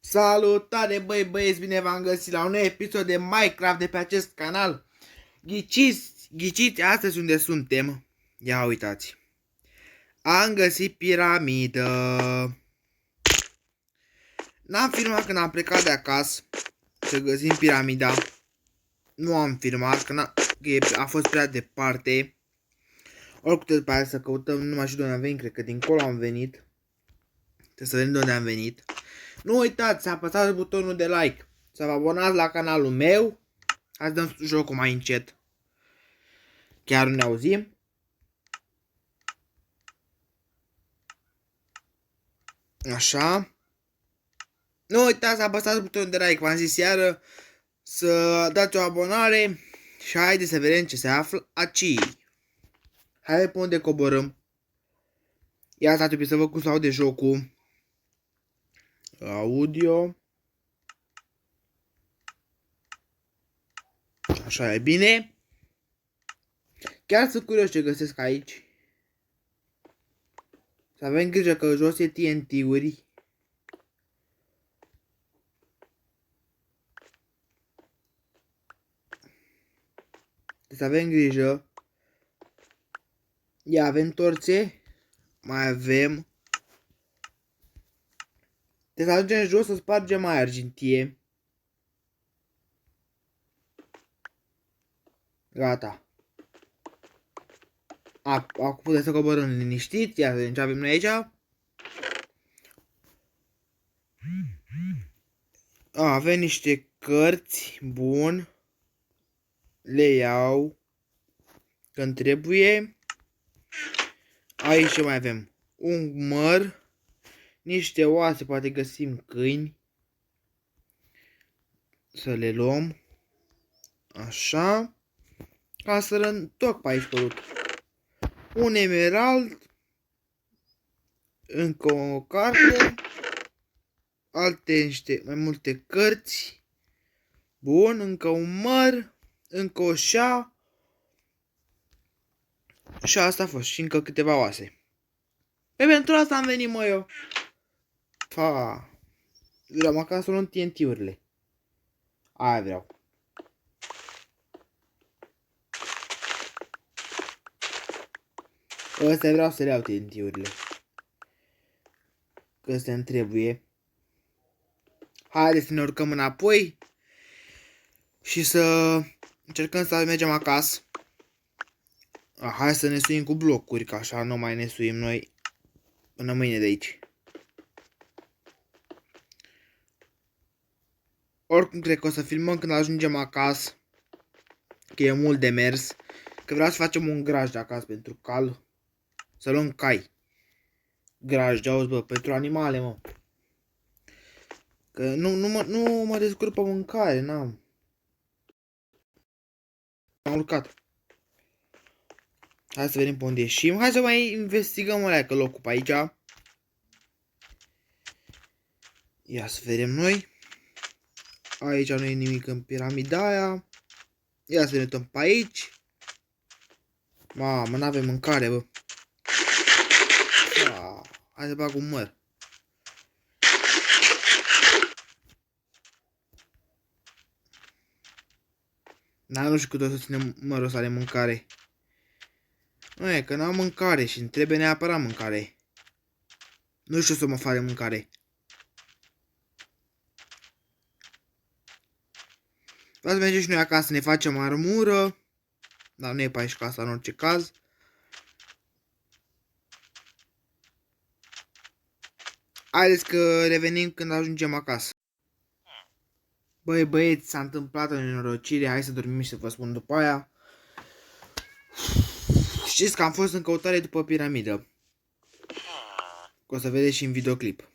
Salutare băieți, bine v-am găsit la un nou episod de Minecraft de pe acest canal. Ghiciți astăzi unde suntem. Ia uitați. Am găsit piramidă. N-am filmat când am plecat de acasă să găsim piramida. Nu am filmat, că a fost prea departe. Oricum după aia să căutăm, nu mai știu de unde am venit, cred că dincolo am venit. Trebuie să vedem de unde am venit. Nu uitați să apăsați butonul de like, să vă abonați la canalul meu. Hai să dăm jocul mai încet. Chiar nu ne auzim. Așa. Nu uitați să apăsați butonul de like, v-am zis iară, să dați o abonare și haideți să vedem ce se află aici. Hai pe unde coborâm. Ia asta trebuie să văd cum se aude jocul. Audio. Așa e bine. Chiar sunt curios ce găsesc aici. Să avem grijă că jos e TNT-uri. Să avem grijă. Ia, avem torțe. Mai avem. Trebuie să ajungem jos să spargem mai argintie. Gata. Acum putem să coborâm liniștiți. Ia să vedem ce avem noi aici. Avem niște cărți. Bun. Le iau când trebuie. Aici ce mai avem? Un măr. Niște oase, poate găsim câini. Să le luăm. Așa. Ca să întorc pe aici părut. Un emerald. Încă o carte. Mai multe cărți. Bun, încă un măr. Încă o șa. Și asta a fost. Și încă câteva oase. Pentru asta am venit, mă, eu. Vreau măcar să luăm TNT-urile. Aia vreau. Astea vreau să le iau TNT-urile. Că astea îmi trebuie. Haideți să ne urcăm înapoi. Și să încercăm să mergem acasă. Hai să ne suim cu blocuri, că așa nu mai ne suim noi până mâine de aici. Oricum cred că o să filmăm când ajungem acasă. Că e mult de mers. Că vreau să facem un graj de acasă pentru cal. Să luăm cai. Graj de auz, bă, pentru animale, mă. Că nu mă descurc pe mâncare, n-am. Am urcat. Hai să vedem pe unde ieșim. Hai să mai investigăm alea, că locul pe aici. Ia să vedem noi. Aici nu e nimic în piramida aia. Ia să ne uităm pe aici. Mamă, n-avem mâncare, bă. Hai să bag un măr. Dar nu știu cât o să ținem mărul ăsta de mâncare. Nu e că n-am mâncare și îmi trebuie neapărat mâncare. Nu știu să mă fac de mâncare. Vreau să mergem și noi acasă să ne facem armură. Dar nu e pe aici casa în orice caz. Haideți că revenim când ajungem acasă. Băieți, s-a întâmplat o nenorocire. Hai să dormim și să vă spun după aia. Știți că am fost în căutare după piramidă. O să vedeți și în videoclip.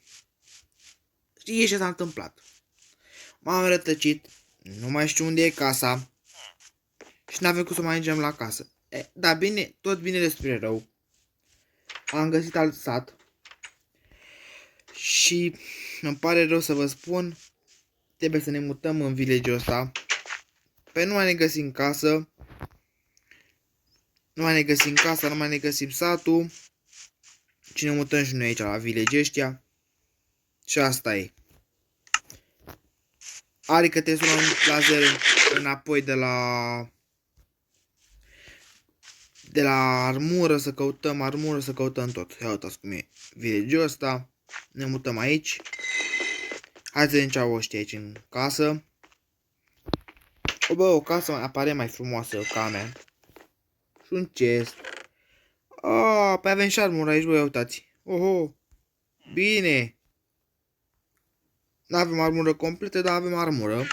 Știți ce s-a întâmplat? M-am rătăcit. Nu mai știu unde e casa. Și n-avem cum să mai ajungem la casă. Da, bine, tot bine despre rău. Am găsit alt sat. Și îmi pare rău să vă spun. Trebuie să ne mutăm în village-ul ăsta. Păi nu mai ne găsim casă. Nu mai ne găsim casa, nu mai ne găsim satul. Și ne mutăm și noi aici la village ăștia. Și asta e. Adică trebuie să luăm laser înapoi de la armură, să căutăm armură, să căutăm tot. Ia uitați cum e video ăsta. Ne mutăm aici. Hai să vedem ce au ăștia aici în casă. O, bă, o casă apare mai frumoasă ca a mea. Și un chest. Păi avem și armură aici, bă, ia uitați. Oho, bine. Nu avem armură completă, dar avem armură.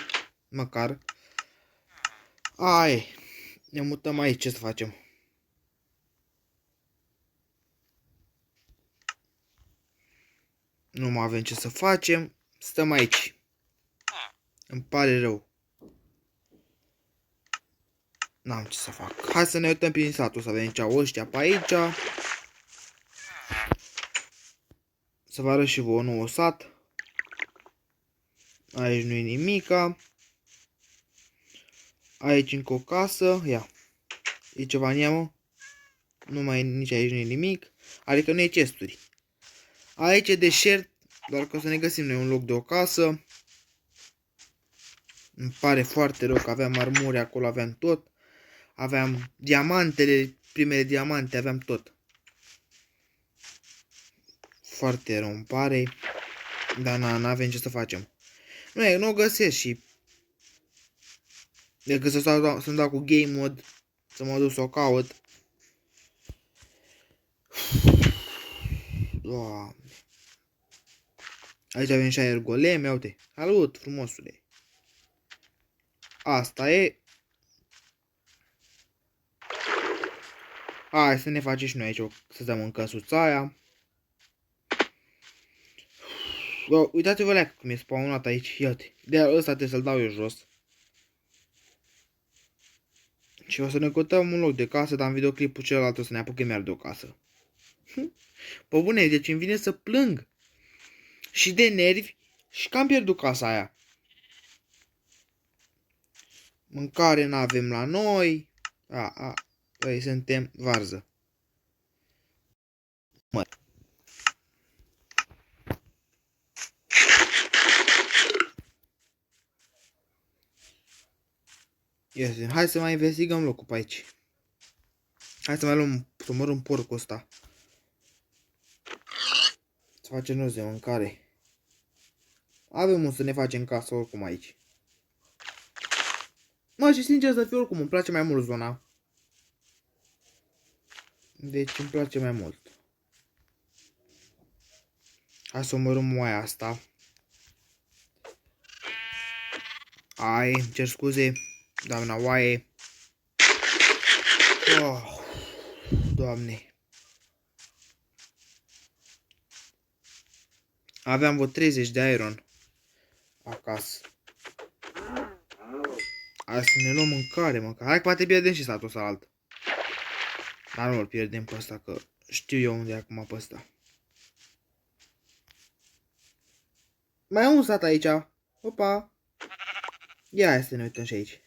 Măcar. Ai. Ne mutăm aici, ce să facem? Nu mai avem ce să facem. Stăm aici. Îmi pare rău. N-am ce să fac. Hai să ne uităm prin satul, să vedem ce au ăștia pe aici. Să vă arăt și vouă un nou sat. Aici nu e nimica. Aici încă o casă. Ia. E ceva în ea, mă? Nu mai e nici aici, nu e nimic. Adică nu e chesturi. Aici e deșert. Doar că o să ne găsim noi un loc de o casă. Îmi pare foarte rău că aveam armuri acolo, aveam tot. Aveam diamantele, primele diamante, aveam tot. Foarte rău îmi pare. Dar n-avem ce să facem. Nu o găsesc și... Decât să-mi dau cu game mode. Să mă duc să o caut. Doamne. Aici avem și aer golem, ia uite. Salut, frumosule. Asta e. Hai să ne facem și noi aici, să dăm în căsuța aia. Uitați-vă la cum e spawnat aici, iată. De ăsta trebuie să-l dau eu jos. Și o să ne căutăm un loc de casă, dar în videoclipul celălalt o să ne apucăm iar de o casă. Pe bune, deci îmi vine să plâng. Și de nervi, și că am pierdut casa aia. Mâncare n-avem la noi. Păi suntem varză. Mă. Iese, hai să mai investigăm locul pe aici. Hai să mai luăm, să omorâm porcul ăsta. Să facem rost de mâncare. Avem un să ne facem casă oricum aici. Mă, și sincer să fiu, oricum îmi place mai mult zona. Deci îmi place mai mult. Hai să omorâm oaia asta. Ai, îmi cer scuze, doamna oaie. Doamne. Aveam vreo 30 de iron acasă. Hai să ne luăm mâncare, măcar. Hai că poate pierdem și satul ăsta alt. Dar nu-l pierdem pe ăsta, că știu eu unde e acum pe ăsta. Mai e un sat aici. Opa. Ia să ne uităm și aici.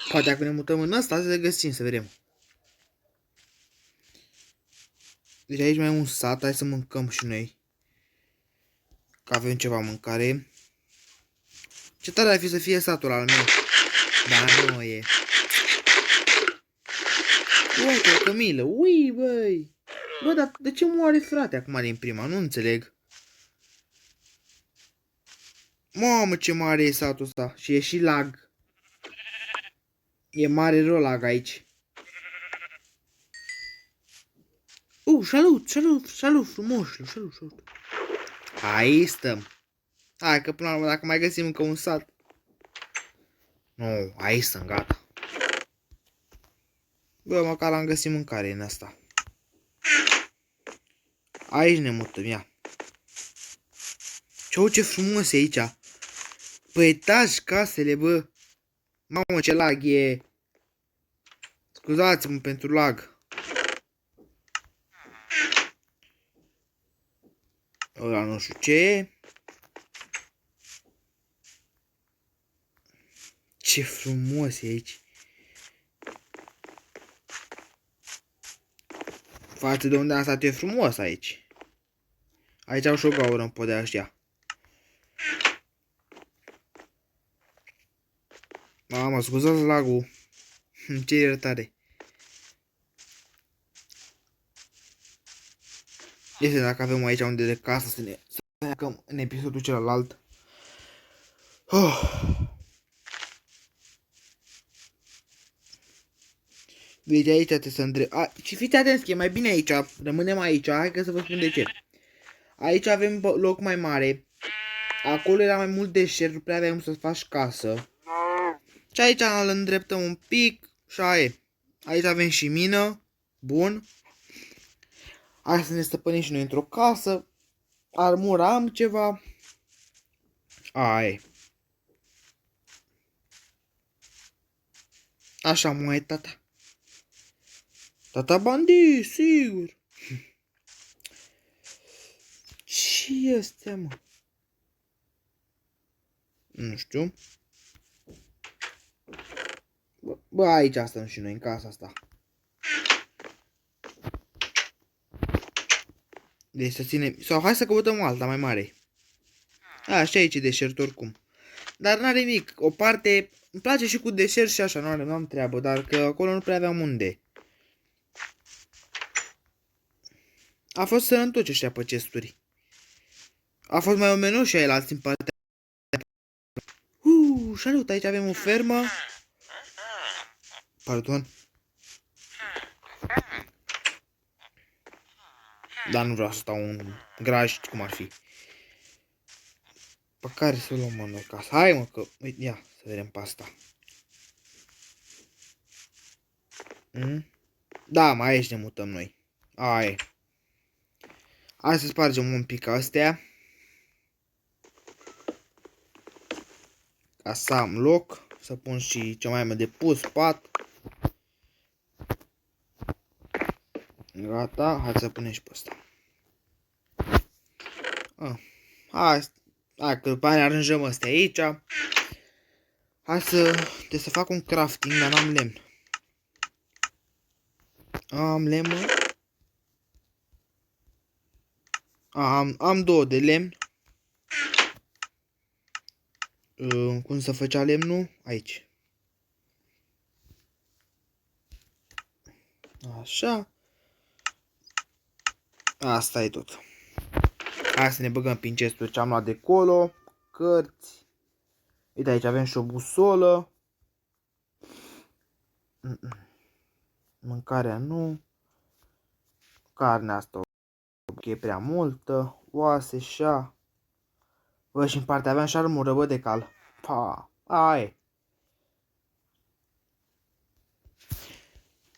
Poate dacă ne mutăm în ăsta, să le găsim, să vedem. Deci aici mai e un sat, hai să mâncăm și noi. Că avem ceva mâncare. Ce tare ar fi să fie satul al meu. Dar nu e. Uite, o cămilă. Ui, băi. Bă, dar de ce moare frate acum din prima? Nu înțeleg. Mamă, ce mare e satul ăsta. Și e și lag. E mare rău lag aici. Salut, frumoșilor, salut. Aici stăm. Hai că până la urmă, dacă mai găsim încă un sat. Nu, aici stăm, gata. Bă, măcar am găsit mâncare în asta. Aici ne mutăm, ia. Ce frumos e aici. Pe etaj casele, bă. Mamă, ce lag e. Scuzați-mă pentru lag. Ăla nu știu ce e. Ce frumos e aici. Față de unde am stat e frumos aici. Aici au și o gaură în podea ăștia. Mă scuzați lagul. Ce iertare. Este dacă avem aici unde de casă să ne pleacăm în episodul celălalt. Deci aici trebuie să și fiți atenți că e mai bine aici. Rămânem aici. Hai că să vă spun de ce. Aici avem loc mai mare. Acolo era mai mult deșert. Nu prea aveam să faci casă. Și aici îl îndreptăm un pic. Și aia e. Aici avem și mină. Bun. Hai să ne stăpânim și noi într-o casă. Armura am ceva. Aia e. Așa mă e tata. Tata Bandi, sigur. Ce este, mă? Nu știu. Bă, aici stăm și noi, în casa asta. Deci să ținem... Sau hai să căutăm alta mai mare. Și aici e deșert oricum. Dar n-are nimic. O parte... Îmi place și cu deșert și așa, nu am treabă. Dar că acolo nu prea aveam unde. A fost sănătoci ăștia pe chesturi. A fost mai omenos și aia în partea. Salut, aici avem o fermă. Pardon. Dar nu vreau să stau un graj, cum ar fi. Pe care să luăm mă noi casă? Hai mă că... Uite, ia să vedem pe asta. Da, mai aici ne mutăm noi. Aia. Hai să spargem un pic astea. Ca să am loc. Să pun și ce mai am de pus, pat. Gata, hai să punem și pe ăsta. Hai că după aia aranjăm astea aici. Hai trebuie să fac un crafting, dar n-am lemn. Am lemn, mă. Am 2 de lemn. Cum să făcea lemnul? Aici. Așa. Asta e tot. Hai să ne băgăm prin chesturi ce am luat de colo. Cărți. Uite, aici avem și o busolă. Mâncarea nu. Carnea asta e prea multă. Oase, șa. Bă, și în partea aveam și armură, bă, de cal. Pa, aia.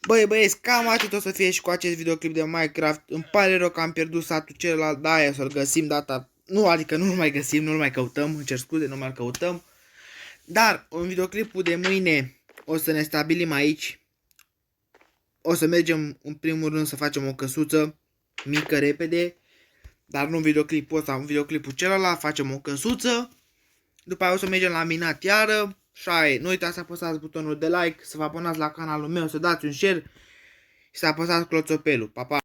Băi, băieți, cam atât o să fie și cu acest videoclip de Minecraft. Îmi pare rău că am pierdut satul celălalt, da, aia să-l găsim data. Nu, adică nu-l mai găsim, nu-l mai căutăm, îmi cer scuze, nu mai căutăm. Dar, în videoclipul de mâine o să ne stabilim aici. O să mergem în primul rând să facem o căsuță mică, repede. Dar nu în videoclipul ăsta, în videoclipul celălalt facem o căsuță. După aia o să mergem la minat iară. Și aia, nu uitați să apăsați butonul de like, să vă abonați la canalul meu, să dați un share și să apăsați cloțopelul. Pa, pa!